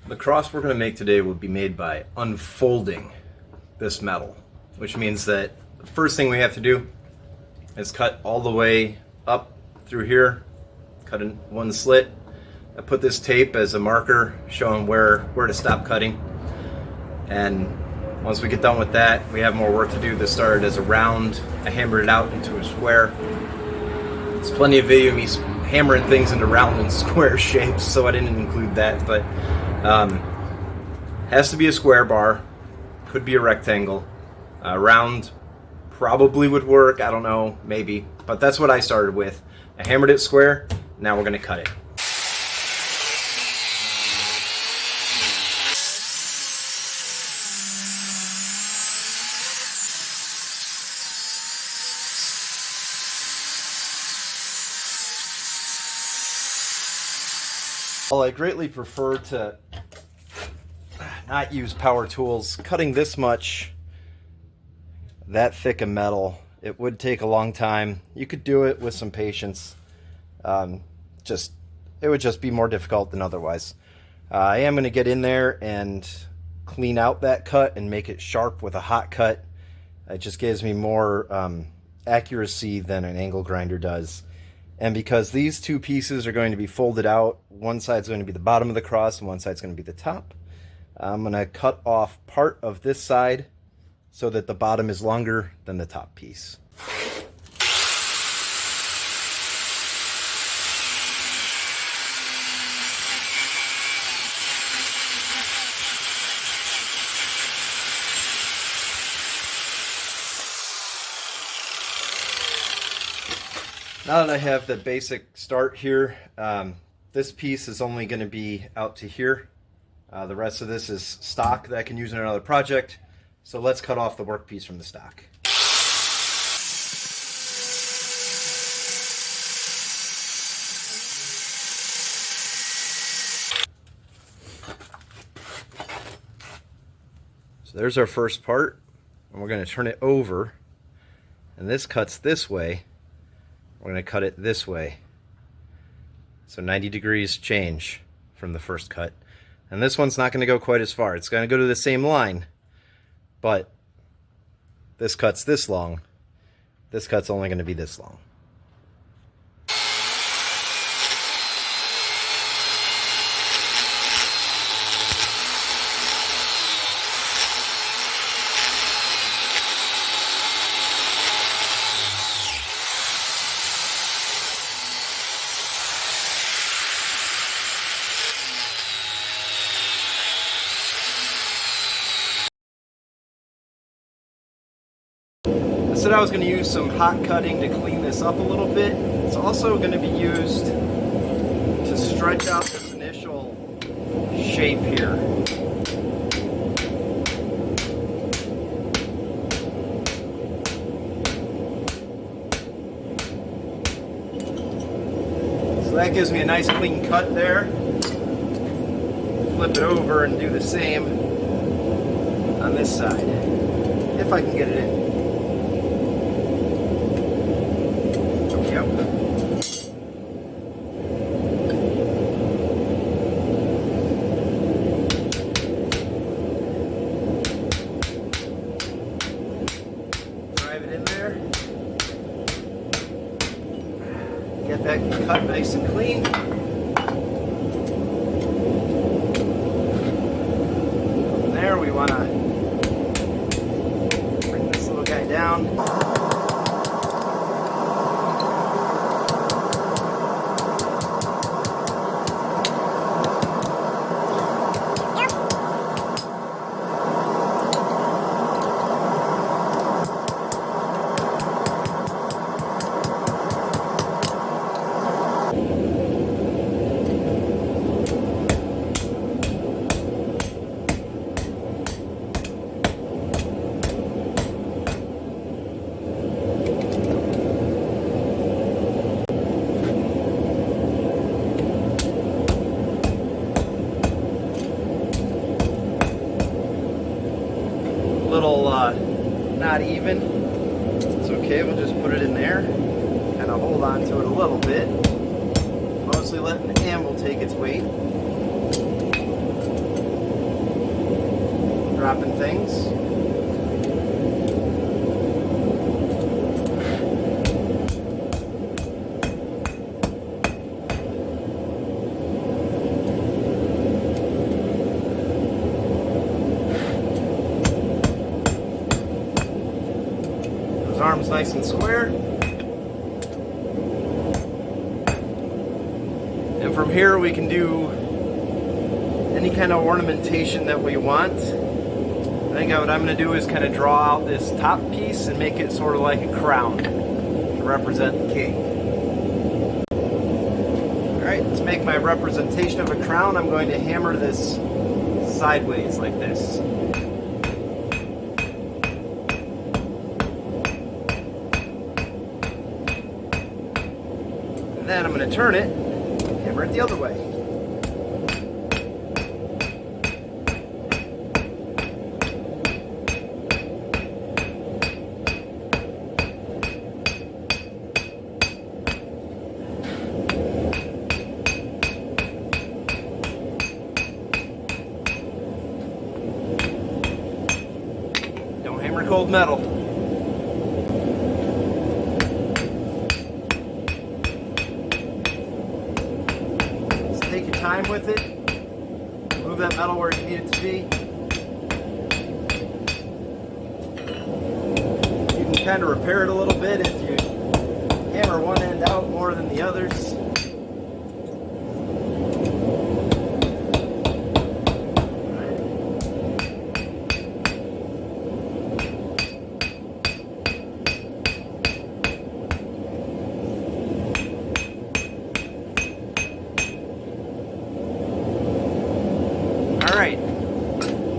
The cross we're going to make today will be made by unfolding this metal, which means that the first thing we have to do is cut all the way up through here, cut in one slit. I put this tape as a marker showing where to stop cutting. And once we get done with that, we have more work to do. This started as a round. I hammered it out into a square. There's plenty of video of me hammering things into round and square shapes, so I didn't include that, but has to be a square bar, could be a rectangle. Round probably would work, I don't know, maybe, but that's what I started with. I hammered it square, now we're going to cut it. While I greatly prefer to not use power tools, cutting this much, that thick of metal, it would take a long time. You could do it with some patience. It would just be more difficult than otherwise. I am going to get in there and clean out that cut and make it sharp with a hot cut. It just gives me more accuracy than an angle grinder does. And because these two pieces are going to be folded out, one side's going to be the bottom of the cross and one side's going to be the top, I'm going to cut off part of this side so that the bottom is longer than the top piece. Now that I have the basic start here, this piece is only going to be out to here. The rest of this is stock that I can use in another project. So let's cut off the workpiece from the stock. So there's our first part, and we're going to turn it over, and this cuts this way. We're going to cut it this way. So 90 degrees change from the first cut. And this one's not going to go quite as far. It's going to go to the same line, but this cut's this long. This cut's only going to be this long. I said I was going to use some hot cutting to clean this up a little bit. It's also going to be used to stretch out this initial shape here. So that gives me a nice clean cut there. Flip it over and do the same on this side, if I can get it in. Drive it in there. Get that cut nice and clean. From there we want to bring this little guy down. Little not even. It's okay, we'll just put it in there, kind of hold on to it a little bit, mostly letting the anvil take its weight. dropping things. Those arms nice and square. And from here we can do any kind of ornamentation that we want. I think what I'm going to do is kind of draw out this top piece and make it sort of like a crown to represent the king. Alright, to make my representation of a crown, I'm going to hammer this sideways like this. And then I'm going to turn it, hammer it the other way. Don't hammer cold metal. Take your time with it. Move that metal where you need it to be. You can kind of repair it a little bit if you hammer one end out more than the others. Alright,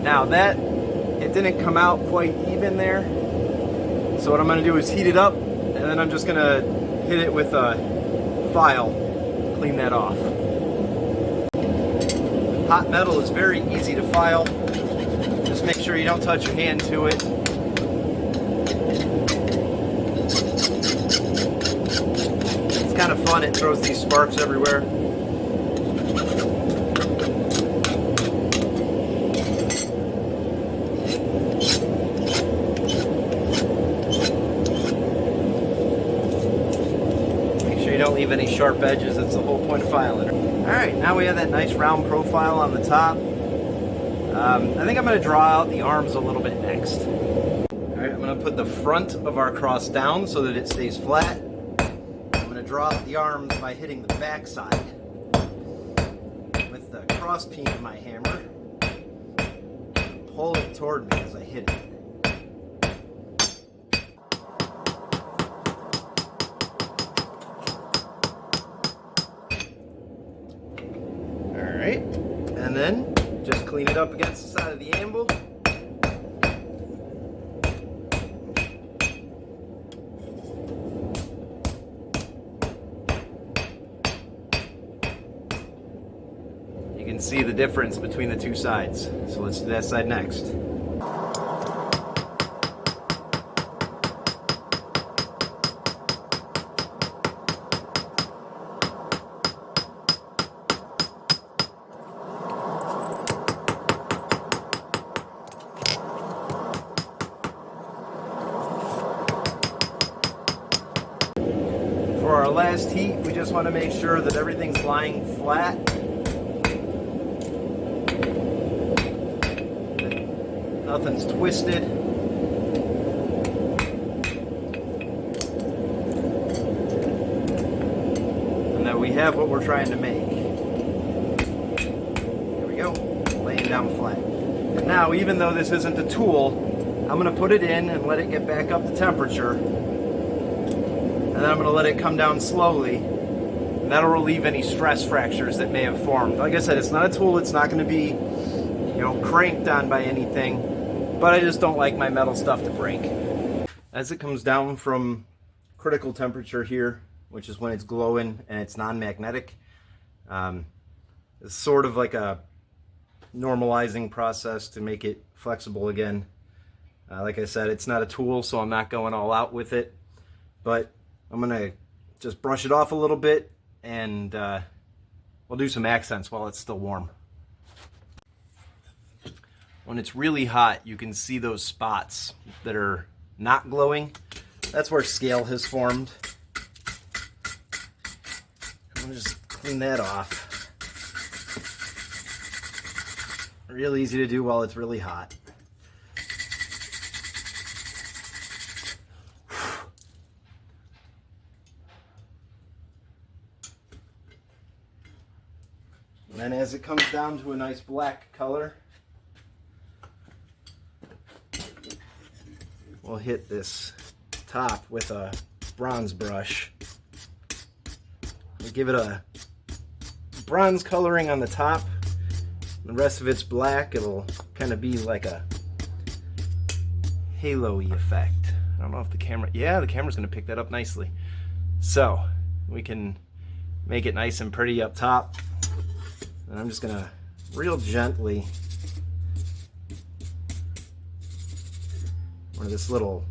now that it didn't come out quite even there, so what I'm going to do is heat it up, and then I'm just going to hit it with a file, clean that off. Hot metal is very easy to file, just make sure you don't touch your hand to it. It's kind of fun, it throws these sparks everywhere. You don't leave any sharp edges. That's the whole point of filing. Alright, now we have that nice round profile on the top. I think I'm going to draw out the arms a little bit next. Alright, I'm going to put the front of our cross down so that it stays flat. I'm going to draw out the arms by hitting the back side with the cross peen of my hammer. Pull it toward me as I hit it. Alright, and then just clean it up against the side of the anvil. You can see the difference between the two sides. So let's do that side next. For our last heat, we just want to make sure that everything's lying flat. Nothing's twisted. And that we have what we're trying to make. There we go, laying down flat. And now, even though this isn't a tool, I'm going to put it in and let it get back up to temperature. And then I'm going to let it come down slowly. And that'll relieve any stress fractures that may have formed. Like I said, it's not a tool. It's not going to be, cranked on by anything. But I just don't like my metal stuff to break. As it comes down from critical temperature here, which is when it's glowing and it's non-magnetic, it's sort of like a normalizing process to make it flexible again. Like I said, it's not a tool, so I'm not going all out with it. But I'm going to just brush it off a little bit, and we'll do some accents while it's still warm. When it's really hot, you can see those spots that are not glowing. That's where scale has formed. I'm gonna just clean that off. Real easy to do while it's really hot. And then as it comes down to a nice black color, we'll hit this top with a bronze brush. We'll give it a bronze coloring on the top. The rest of it's black. It'll kind of be like a halo-y effect. I don't know if the camera, yeah, the camera's gonna pick that up nicely. So we can make it nice and pretty up top. And I'm just gonna real gently, where this little,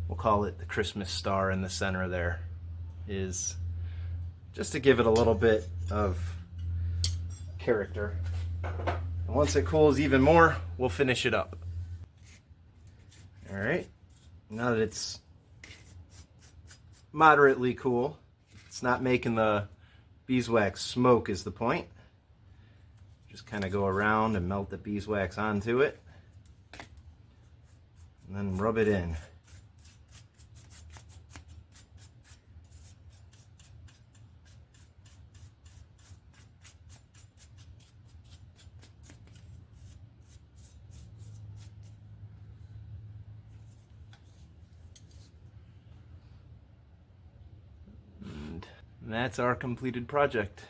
we'll call it the Christmas star in the center there, is just to give it a little bit of character. And once it cools even more, we'll finish it up. All right, now that it's moderately cool, it's not making the beeswax smoke is the point. Just kind of go around and melt the beeswax onto it, and then rub it in. And that's our completed project.